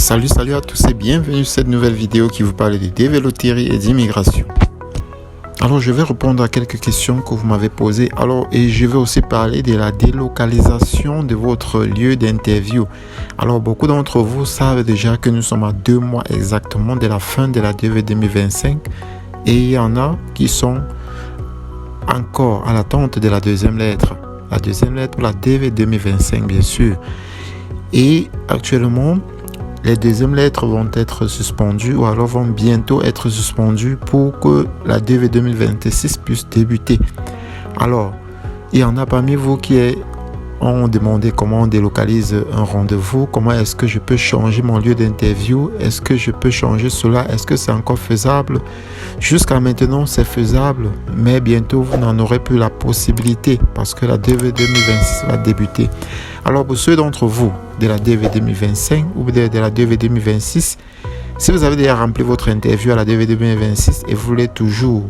Salut à tous et bienvenue sur cette nouvelle vidéo qui vous parle de DV-Loterie et d'immigration. Alors je vais répondre à quelques questions que vous m'avez posées. Et je vais aussi parler de la délocalisation de votre lieu d'interview. Alors beaucoup d'entre vous savent déjà que nous sommes à 2 mois exactement de la fin de la DV 2025 et il y en a qui sont encore à l'attente de la deuxième lettre. La deuxième lettre pour la DV 2025 bien sûr. Et actuellement, les deuxièmes lettres vont être suspendues ou alors vont bientôt être suspendues pour que la DV 2026 puisse débuter. Alors, il y en a parmi vous qui ont demandé comment on délocalise un rendez-vous, comment est-ce que je peux changer mon lieu d'interview, est-ce que je peux changer cela, est-ce que c'est encore faisable? Jusqu'à maintenant, c'est faisable, mais bientôt, vous n'en aurez plus la possibilité parce que la DV 2026 va débuter. Alors, pour ceux d'entre vous de la DV 2025 ou de la DV 2026, si vous avez déjà rempli votre interview à la DV 2026 et vous voulez toujours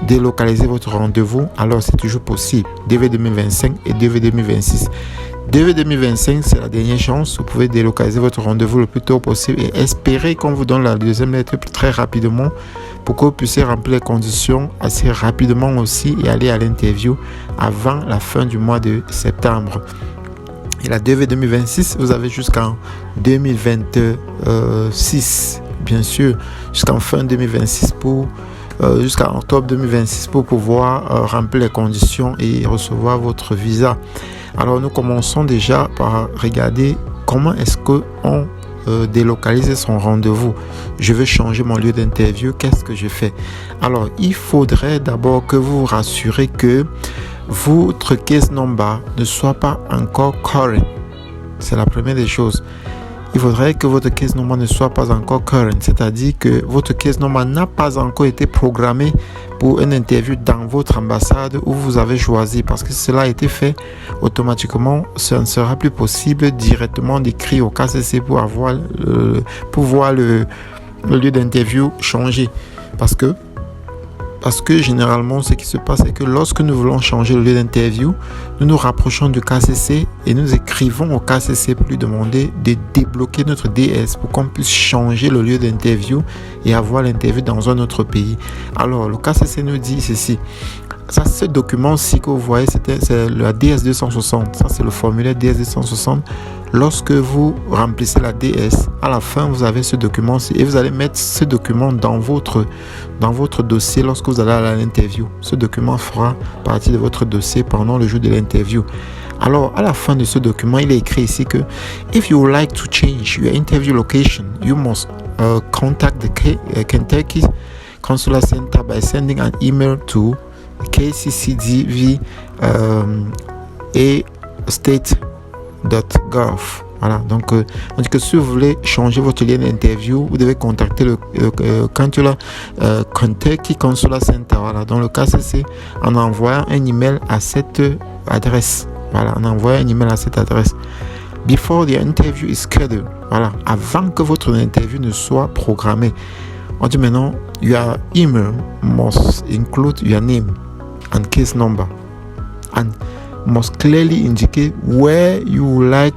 délocaliser votre rendez-vous, alors c'est toujours possible. DV 2025 et DV 2026. DV 2025, c'est la dernière chance. Vous pouvez délocaliser votre rendez-vous le plus tôt possible et espérer qu'on vous donne la deuxième lettre très rapidement pour que vous puissiez remplir les conditions assez rapidement aussi et aller à l'interview avant la fin du mois de septembre. Et la DV 2026, vous avez jusqu'en 2026, bien sûr, jusqu'en fin 2026 jusqu'à octobre 2026 pour pouvoir remplir les conditions et recevoir votre visa. Alors nous commençons déjà par regarder comment est-ce qu'on délocalise son rendez-vous. Je veux changer mon lieu d'interview, qu'est-ce que je fais? Alors il faudrait d'abord que vous vous rassurez que votre case number ne soit pas encore current. C'est la première des choses. Il faudrait que votre case number ne soit pas encore current, c'est-à-dire que votre case number n'a pas encore été programmé pour une interview dans votre ambassade où vous avez choisi, parce que cela a été fait automatiquement. Ça ne sera plus possible directement d'écrire au KCC pour voir le lieu d'interview changer, parce que généralement, ce qui se passe, c'est que lorsque nous voulons changer le lieu d'interview, nous nous rapprochons du KCC et nous écrivons au KCC pour lui demander de débloquer notre DS pour qu'on puisse changer le lieu d'interview et avoir l'interview dans un autre pays. Alors, le KCC nous dit ceci. Ça, ce document-ci que vous voyez, c'est la DS 260. Ça, c'est le formulaire DS 260. Lorsque vous remplissez la DS, à la fin, vous avez ce document-ci et vous allez mettre ce document dans votre dossier lorsque vous allez à l'interview. Ce document fera partie de votre dossier pendant le jour de l'interview. Alors, à la fin de ce document, il est écrit ici que if you would like to change your interview location, you must contact the Kentucky Consular Center by sending an email to kccdv et state.gov. Voilà, donc on dit que si vous voulez changer votre lien d'interview, vous devez contacter le Kentucky Consular Center. Voilà, dans le cas c'est en envoyant un email à cette adresse. Voilà, en envoyant un email à cette adresse. Before the interview is scheduled. Voilà, avant que votre interview ne soit programmée. On dit maintenant, your email must include your name and case number and must clearly indicate where you would like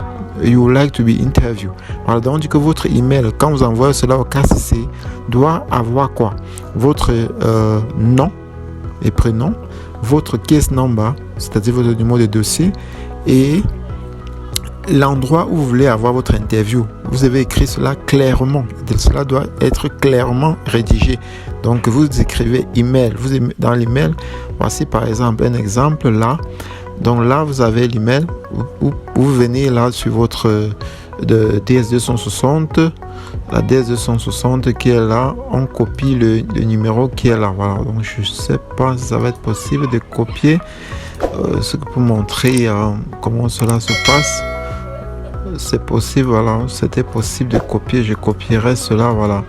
to be interviewed. Alors, donc, on dit que votre email, quand vous envoyez cela au KCC, doit avoir quoi? Votre nom et prénom, votre case number, c'est-à-dire votre numéro de dossier, et l'endroit où vous voulez avoir votre interview. Vous avez écrit cela clairement. Cela doit être clairement rédigé. Donc, vous écrivez email. Dans l'email, voici par exemple un exemple là. Donc là, vous avez l'email. Vous venez là sur votre DS260. La DS260 qui est là. On copie le numéro qui est là. Voilà. Donc, je ne sais pas si ça va être possible de copier. Ce que pour montrer comment cela se passe. C'est possible, voilà, c'était possible de copier, je copierai cela, voilà.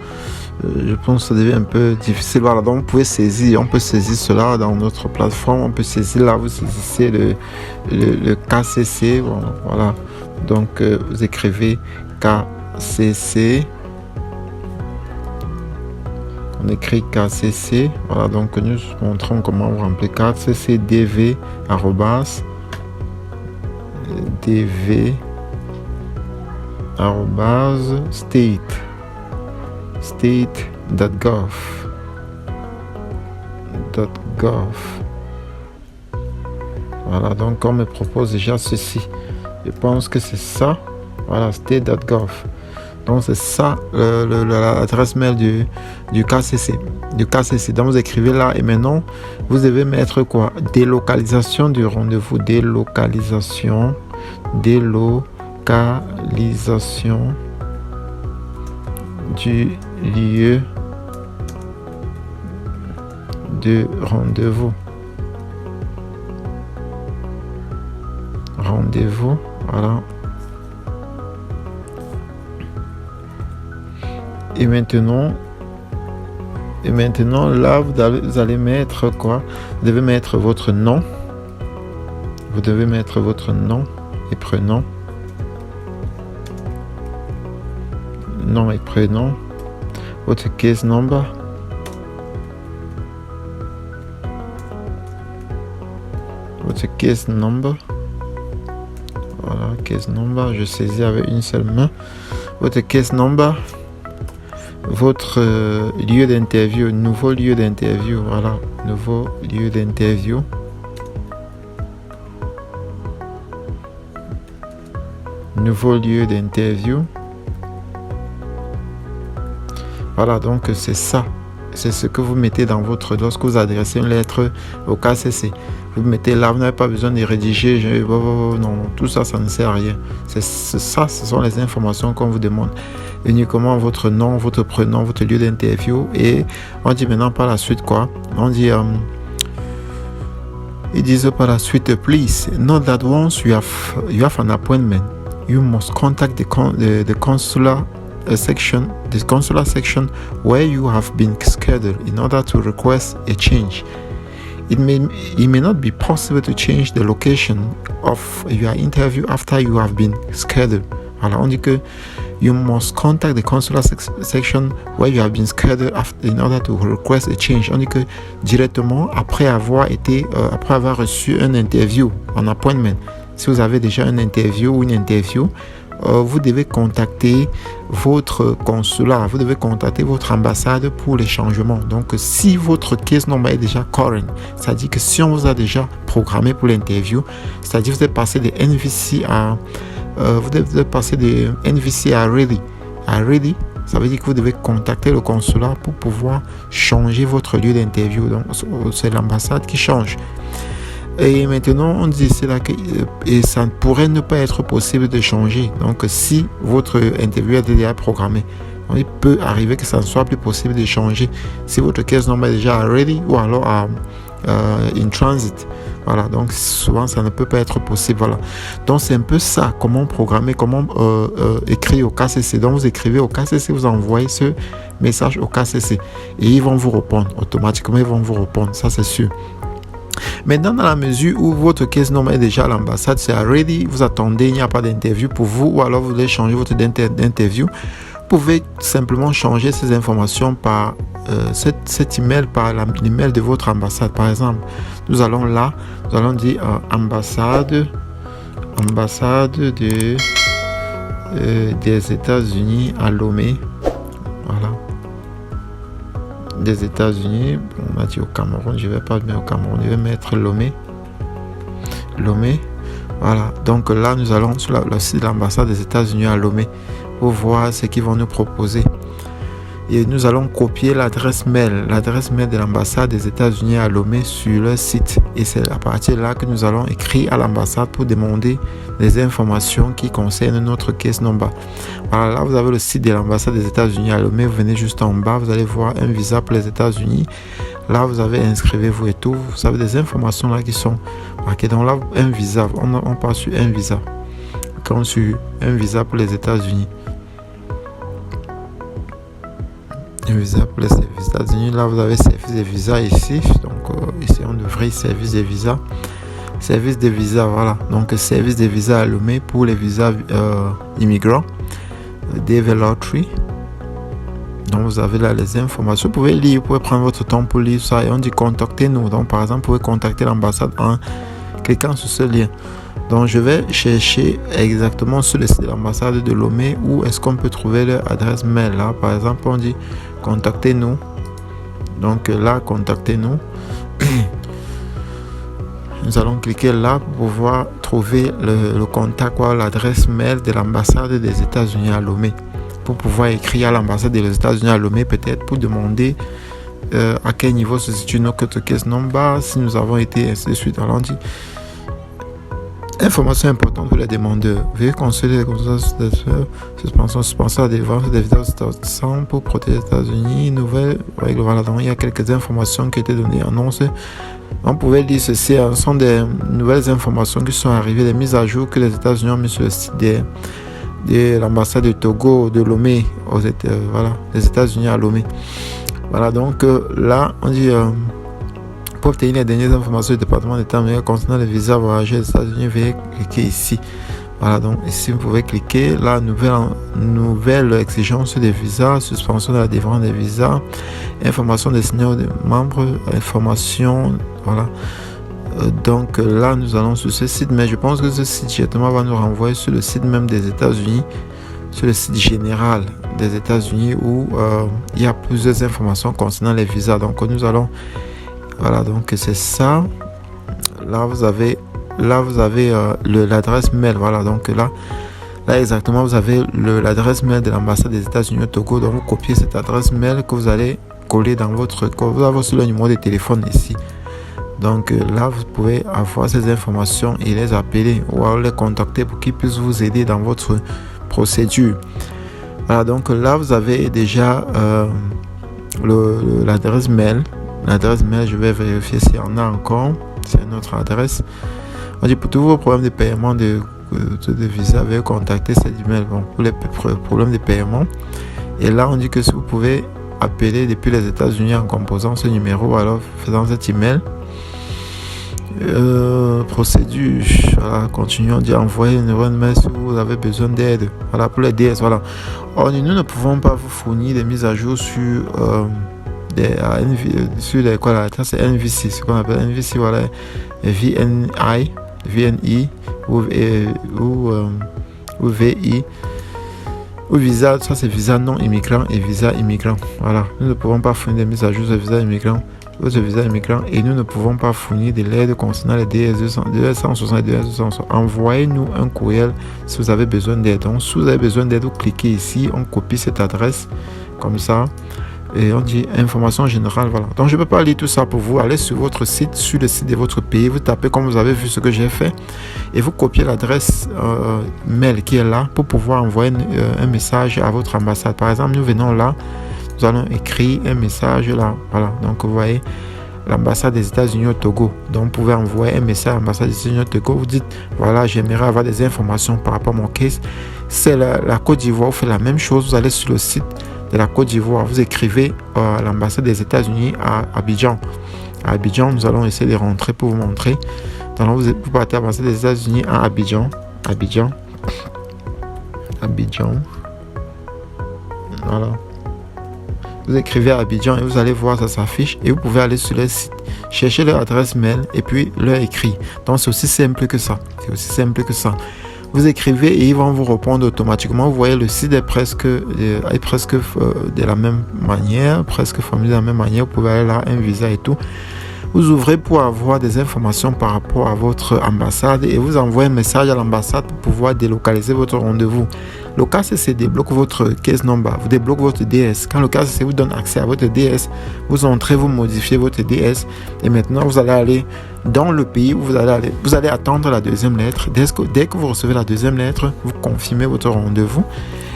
Je pense que ça devient un peu difficile, voilà, donc on peut saisir cela dans notre plateforme, on peut saisir là, vous saisissez le KCC, bon, voilà, donc vous écrivez KCC, on écrit KCC, voilà, donc nous montrons comment vous remplir KCC DV state.gov. Voilà, donc on me propose déjà ceci. Je pense que c'est ça. Voilà, state.gov. Donc c'est ça l'adresse mail du KCC. Donc vous écrivez là et maintenant vous devez mettre quoi? Délocalisation du rendez-vous. Délocalisation du lieu de rendez-vous. Voilà. Et maintenant là vous allez mettre quoi? Vous devez mettre votre nom. Vous devez mettre votre nom et prénom. Nom et prénom. Votre case number. Voilà, case number. Je saisis avec une seule main. Votre case number. Votre lieu d'interview, nouveau lieu d'interview, voilà, nouveau lieu d'interview. Voilà, donc c'est ça. C'est ce que vous mettez dans lorsque vous adressez une lettre au KCC. Vous mettez là, vous n'avez pas besoin de rédiger. Non, tout ça, ça ne sert à rien. Ce sont les informations qu'on vous demande. Uniquement votre nom, votre prénom, votre lieu d'interview. Et on dit maintenant par la suite quoi? On dit, ils disent par la suite, please note that once you have an appointment, you must contact the consular section where you have been scheduled in order to request a change. It may not be possible to change the location of your interview after you have been scheduled. Alors on dit que you must contact the consular section where you have been scheduled in order to request a change. On dit que directement après avoir reçu un interview, un appointment, si vous avez déjà un interview ou une interview, vous devez contacter votre consulat, vous devez contacter votre ambassade pour les changements. Donc, si votre case number est déjà current, c'est-à-dire que si on vous a déjà programmé pour l'interview, c'est-à-dire que vous êtes passé de NVC à ready. À ready, ça veut dire que vous devez contacter le consulat pour pouvoir changer votre lieu d'interview. Donc, c'est l'ambassade qui change. Et maintenant, on dit cela que ça ne pourrait ne pas être possible de changer. Donc, si votre interview est déjà programmée, il peut arriver que ça ne soit plus possible de changer. Si votre case number est déjà ready ou alors in transit. Voilà, donc souvent ça ne peut pas être possible. Voilà. Donc c'est un peu ça, comment programmer, comment écrire au KCC. Donc vous écrivez au KCC, vous envoyez ce message au KCC et ils vont vous répondre. Automatiquement, ils vont vous répondre, ça c'est sûr. Maintenant, dans la mesure où votre case number est déjà à l'ambassade, c'est ready, vous attendez, il n'y a pas d'interview pour vous, ou alors vous voulez changer votre d'interview, vous pouvez simplement changer ces informations par cet email, par l'email de votre ambassade. Par exemple, nous allons dire ambassade des États-Unis à Lomé. Voilà. Des États-Unis, on a dit au Cameroun, je ne vais pas mettre au Cameroun, je vais mettre Lomé. Voilà, donc là nous allons sur le site de l'ambassade des États-Unis à Lomé pour voir ce qu'ils vont nous proposer. Et nous allons copier l'adresse mail de l'ambassade des États-Unis à Lomé sur leur site. Et c'est à partir de là que nous allons écrire à l'ambassade pour demander des informations qui concernent notre case number. Voilà, là vous avez le site de l'ambassade des États-Unis à Lomé. Vous venez juste en bas, vous allez voir un visa pour les États-Unis. Là vous avez inscrivez-vous et tout. Vous avez des informations là qui sont marquées. Donc là, un visa, on part sur un visa. Comme sur un visa pour les États-Unis. Un visa pour les États-Unis. Là, vous avez service de visa ici. Donc, ici, on devrait service de visa. Service de visa, voilà. Donc, service de visa à Lomé pour les visas immigrants. DV Lottery. Donc, vous avez là les informations. Vous pouvez lire, vous pouvez prendre votre temps pour lire ça. Et on dit contactez-nous. Donc, par exemple, vous pouvez contacter l'ambassade en cliquant sur ce lien. Donc je vais chercher exactement sur le site de l'ambassade de Lomé où est-ce qu'on peut trouver leur adresse mail. Là, par exemple, on dit contactez-nous. Donc là, contactez-nous. Nous allons cliquer là pour pouvoir trouver le contact ou l'adresse mail de l'ambassade des États-Unis à Lomé. Pour pouvoir écrire à l'ambassade des États-Unis à Lomé, peut-être pour demander à quel niveau se situe notre case number, si nous avons été ainsi de suite. Alors on dit information importante pour les demandeurs. Veuillez consulter les suspension des ventes des vidéos pour protéger les États-Unis. Nouvelles règles. Voilà, donc il y a quelques informations qui étaient données. Annonce. On pouvait dire ceci, ce sont des nouvelles informations qui sont arrivées, des mises à jour que les États-Unis ont mis sur le site de l'ambassade de Togo, de Lomé, les États-Unis à Lomé. Voilà, donc là, on dit pour obtenir les dernières informations du département d'État américain concernant les visas voyageurs aux États-Unis, veuillez cliquer ici. Voilà, donc ici vous pouvez cliquer la nouvelle exigence des visas, suspension de la délivrance des visas, information des signaux des membres, information, voilà. Donc là nous allons sur ce site, mais je pense que ce site directement va nous renvoyer sur le site même des États-Unis, sur le site général des États-Unis où il y a plusieurs informations concernant les visas. Donc nous allons, voilà, donc c'est ça. Là vous avez l'adresse mail. Voilà, donc là exactement vous avez l'adresse mail de l'ambassade des États-Unis au Togo. Donc vous copiez cette adresse mail que vous allez coller dans votre, vous avez aussi le numéro de téléphone ici. Donc là vous pouvez avoir ces informations et les appeler ou alors les contacter pour qu'ils puissent vous aider dans votre procédure. Voilà, donc là vous avez déjà l'adresse mail. L'adresse mail, je vais vérifier s'il y en a encore. C'est notre adresse. On dit pour tous vos problèmes de paiement de visa, veuillez contacter cet email. Bon, pour les problèmes de paiement. Et là, on dit que si vous pouvez appeler depuis les États-Unis en composant ce numéro, alors faisant cet email. Procédure. Voilà, continuons. On dit envoyer une mail si vous avez besoin d'aide. Voilà, pour les DS. Voilà. Or, nous ne pouvons pas vous fournir des mises à jour sur sur les quoi là, c'est NVC, ce qu'on appelle NVC, voilà, VNI ou VI ou visa, ça c'est visa non immigrant et visa immigrant. Voilà, nous ne pouvons pas fournir des mises à jour de visa immigrant ou de visa immigrant et nous ne pouvons pas fournir de l'aide concernant les DS260 et DS260. Envoyez-nous un courriel si vous avez besoin d'aide. Donc si vous avez besoin d'aide, vous cliquez ici, on copie cette adresse comme ça. Et on dit information générale, voilà. Donc je ne peux pas lire tout ça pour vous. Allez sur votre site, sur le site de votre pays, vous tapez comme vous avez vu ce que j'ai fait et vous copiez l'adresse mail qui est là pour pouvoir envoyer un message à votre ambassade. Par exemple, nous venons là, nous allons écrire un message là, voilà. Donc vous voyez l'ambassade des États-Unis au Togo. Donc vous pouvez envoyer un message à l'ambassade des États-Unis au Togo. Vous dites voilà, j'aimerais avoir des informations par rapport à mon case. C'est la Côte d'Ivoire, vous faites la même chose. Vous allez sur le site de la Côte d'Ivoire, vous écrivez à l'ambassade des États-Unis à Abidjan. À Abidjan, nous allons essayer de rentrer pour vous montrer. Donc vous partez à l'ambassade des États-Unis à Abidjan. Voilà. Vous écrivez à Abidjan et vous allez voir, ça s'affiche et vous pouvez aller sur le site, chercher leur adresse mail et puis leur écrit. Donc c'est aussi simple que ça. Vous écrivez et ils vont vous répondre automatiquement. Vous voyez, le site est presque de la même manière, presque formulé de la même manière. Vous pouvez aller là, un visa et tout. Vous ouvrez pour avoir des informations par rapport à votre ambassade et vous envoyez un message à l'ambassade pour pouvoir délocaliser votre rendez-vous. Le KCC débloque votre case number, vous débloque votre DS. Quand le KCC vous donne accès à votre DS, vous entrez, vous modifiez votre DS et maintenant vous allez aller dans le pays où vous allez attendre la deuxième lettre. Dès que vous recevez la deuxième lettre, vous confirmez votre rendez-vous.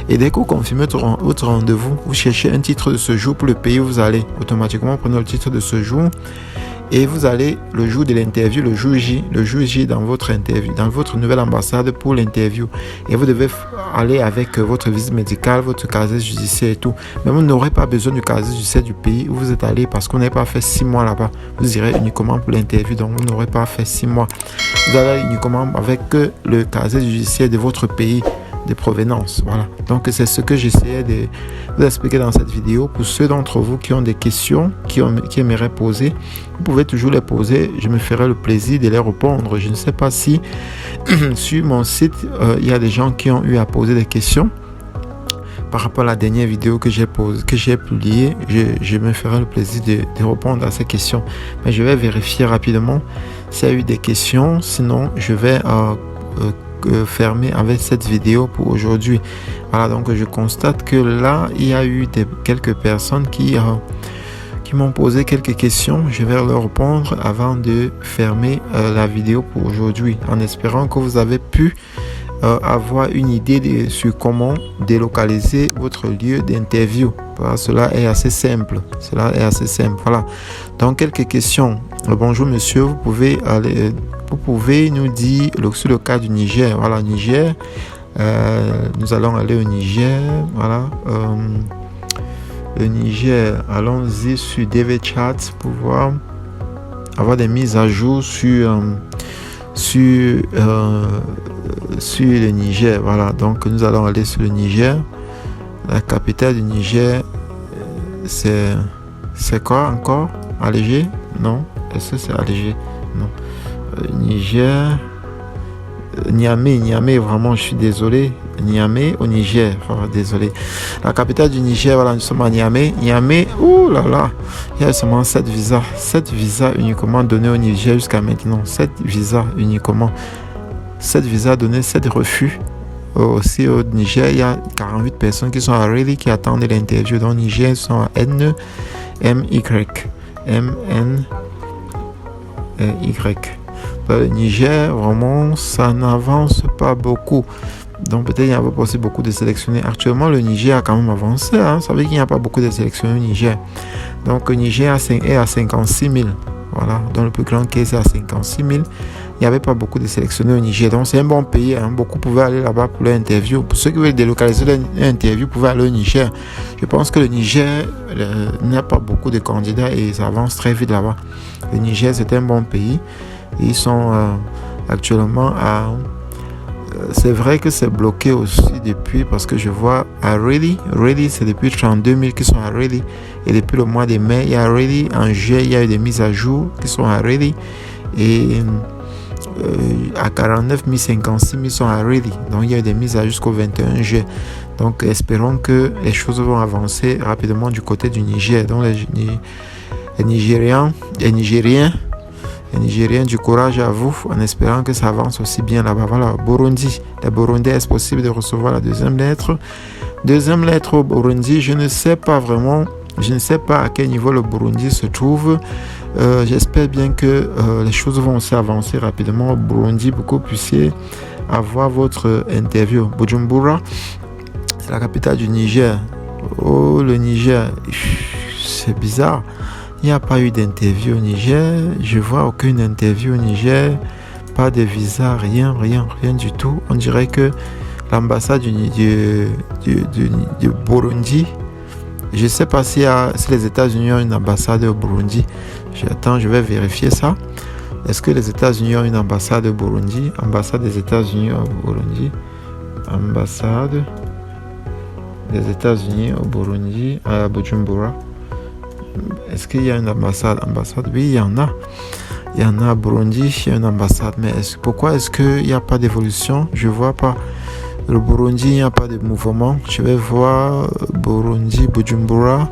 Et dès que vous confirmez votre rendez-vous, vous cherchez un titre de séjour pour le pays où vous allez. Automatiquement, vous prenez le titre de séjour et vous allez le jour de l'interview, le jour J dans votre interview, dans votre nouvelle ambassade pour l'interview. Et vous devez aller avec votre visite médicale, votre casier judiciaire et tout. Mais vous n'aurez pas besoin du casier judiciaire du pays où vous êtes allé parce qu'on n'a pas fait 6 mois là-bas. Vous irez uniquement pour l'interview, donc vous n'aurez pas fait 6 mois. Vous allez uniquement avec le casier judiciaire de votre pays. de provenance. Voilà. Donc c'est ce que j'essayais de vous expliquer dans cette vidéo. Pour ceux d'entre vous qui ont des questions, qui aimeraient poser, vous pouvez toujours les poser. Je me ferai le plaisir de les répondre. Je ne sais pas si sur mon site, il y a des gens qui ont eu à poser des questions. Par rapport à la dernière vidéo que j'ai publiée, je me ferai le plaisir de répondre à ces questions. Mais je vais vérifier rapidement s'il y a eu des questions. Sinon, je vais fermer avec cette vidéo pour aujourd'hui. Voilà, donc je constate que là, il y a eu quelques personnes qui m'ont posé quelques questions. Je vais leur répondre avant de fermer la vidéo pour aujourd'hui, en espérant que vous avez pu avoir une idée sur comment délocaliser votre lieu d'interview. Voilà, cela est assez simple. Voilà. Donc, quelques questions. Bonjour monsieur, vous pouvez nous dire sur le cas du Niger. Voilà, Niger. Nous allons aller au Niger. Voilà. Le Niger, allons-y sur DVChat pour voir, avoir des mises à jour sur le Niger. Voilà, donc nous allons aller sur le Niger. La capitale du Niger, c'est quoi encore? Alger? Non. Est-ce que c'est Alger? Non. Niger, Niamey, vraiment, je suis désolé. Niamey au Niger, désolé. La capitale du Niger, voilà, nous sommes à Niamey. Ouh là là, il y a seulement 7 visas. 7 visas uniquement donnés au Niger jusqu'à maintenant. 7 visas uniquement. 7 visas donnés, 7 refus. Aussi au Niger, il y a 48 personnes qui sont à Raleigh qui attendent l'interview. Dans le Niger, ils sont à MNY. Le Niger, vraiment, ça n'avance pas beaucoup. Donc peut-être il n'y a pas possible beaucoup de sélectionnés. Actuellement, le Niger a quand même avancé. Ça veut dire qu'il n'y a pas beaucoup de sélectionnés au Niger. Donc le Niger est à 56 000. Voilà. Dans le plus grand case, c'est à 56 000. Il n'y avait pas beaucoup de sélectionnés au Niger. Donc c'est un bon pays. Beaucoup pouvaient aller là-bas pour leur interview. Pour ceux qui veulent délocaliser leur interview, pouvaient aller au Niger. Je pense que le Niger n'a pas beaucoup de candidats et ça avance très vite là-bas. Le Niger, c'est un bon pays. Ils sont actuellement à... c'est vrai que c'est bloqué aussi depuis, parce que je vois à Raleigh, c'est depuis 32 000 qui sont à Raleigh. Et depuis le mois de mai, il y a Raleigh. En juillet, il y a eu des mises à jour qui sont à Raleigh. Et à 49 000, 56 000 sont à Raleigh. Donc il y a eu des mises à jour jusqu'au 21 juillet. Donc espérons que les choses vont avancer rapidement du côté du Niger. Donc les Nigériens, du courage à vous, en espérant que ça avance aussi bien là-bas. Voilà, Burundi. Les Burundais, est-ce possible de recevoir la deuxième lettre? Deuxième lettre au Burundi, je ne sais pas vraiment. Je ne sais pas à quel niveau le Burundi se trouve. J'espère bien que les choses vont aussi avancer rapidement au Burundi pour que vous puissiez avoir votre interview. Bujumbura, c'est la capitale du Niger. Oh, le Niger, c'est bizarre. Il n'y a pas eu d'interview au Niger. Je vois aucune interview au Niger. Pas de visa, rien du tout. On dirait que l'ambassade du Burundi, je ne sais pas si les États-Unis ont une ambassade au Burundi. Je vais vérifier ça. Est-ce que les États-Unis ont une ambassade au Burundi? Ambassade des États-Unis au Burundi. Ambassade des États-Unis au Burundi, à Bujumbura. Est-ce qu'il y a une ambassade? Oui, il y en a. Il y en a à Burundi, il y a une ambassade. Mais pourquoi est-ce qu'il n'y a pas d'évolution? Je ne vois pas. Le Burundi, il n'y a pas de mouvement. Je vais voir Burundi, Bujumbura.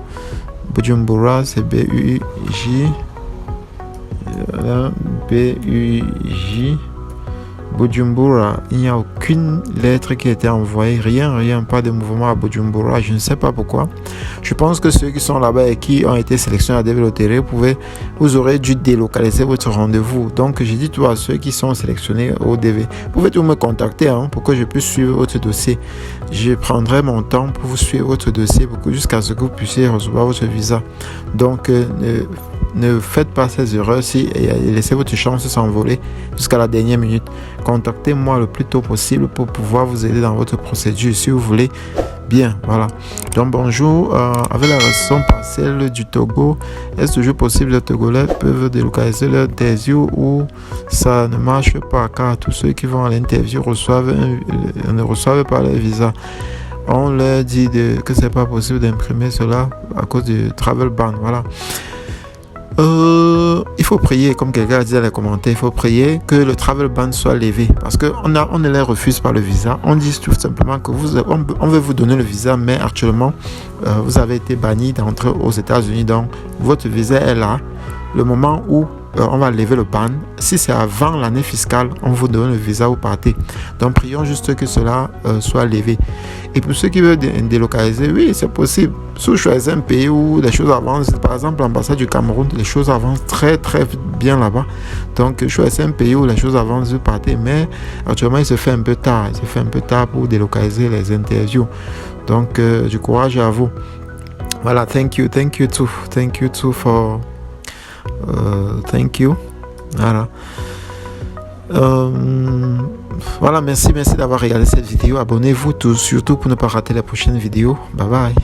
Bujumbura, c'est B-U-J. B-U-J. Bujumbura, il n'y a aucune lettre qui a été envoyée, rien, pas de mouvement à Bujumbura, je ne sais pas pourquoi. Je pense que ceux qui sont là-bas et qui ont été sélectionnés à DV Loterie, vous aurez dû délocaliser votre rendez-vous. Donc je dis tout à ceux qui sont sélectionnés au DV, vous pouvez tout me contacter pour que je puisse suivre votre dossier. Je prendrai mon temps pour vous suivre votre dossier jusqu'à ce que vous puissiez recevoir votre visa. Donc ne faites pas ces erreurs et laissez votre chance s'envoler jusqu'à la dernière minute. Contactez-moi le plus tôt possible pour pouvoir vous aider dans votre procédure. Si vous voulez bien. Voilà. Donc bonjour, avec la raison partielle du Togo, est-ce toujours possible les Togolais peuvent délocaliser leur interview ou ça ne marche pas car tous ceux qui vont à l'interview ne reçoivent pas leur visa. On leur dit que c'est pas possible d'imprimer cela à cause du travel ban. Voilà. Il faut prier, comme quelqu'un a dit dans les commentaires, il faut prier que le travel ban soit levé parce qu'on ne les refuse pas le visa. On dit tout simplement que on veut vous donner le visa, mais actuellement vous avez été banni d'entrer aux États-Unis, donc votre visa est là. Le moment où on va lever le ban, si c'est avant l'année fiscale, on vous donne le visa, vous partez. Donc prions juste que cela soit levé. Et pour ceux qui veulent délocaliser, oui, c'est possible. Si vous choisissez un pays où les choses avancent, par exemple l'ambassade du Cameroun, les choses avancent très très bien là-bas. Donc choisissez un pays où les choses avancent, vous partez. Mais actuellement, il se fait un peu tard. Il se fait un peu tard pour délocaliser les interviews. Donc du courage à vous. Voilà, thank you too for thank you. Voilà. Voilà, merci d'avoir regardé cette vidéo. Abonnez-vous surtout pour ne pas rater la prochaine vidéo. Bye bye.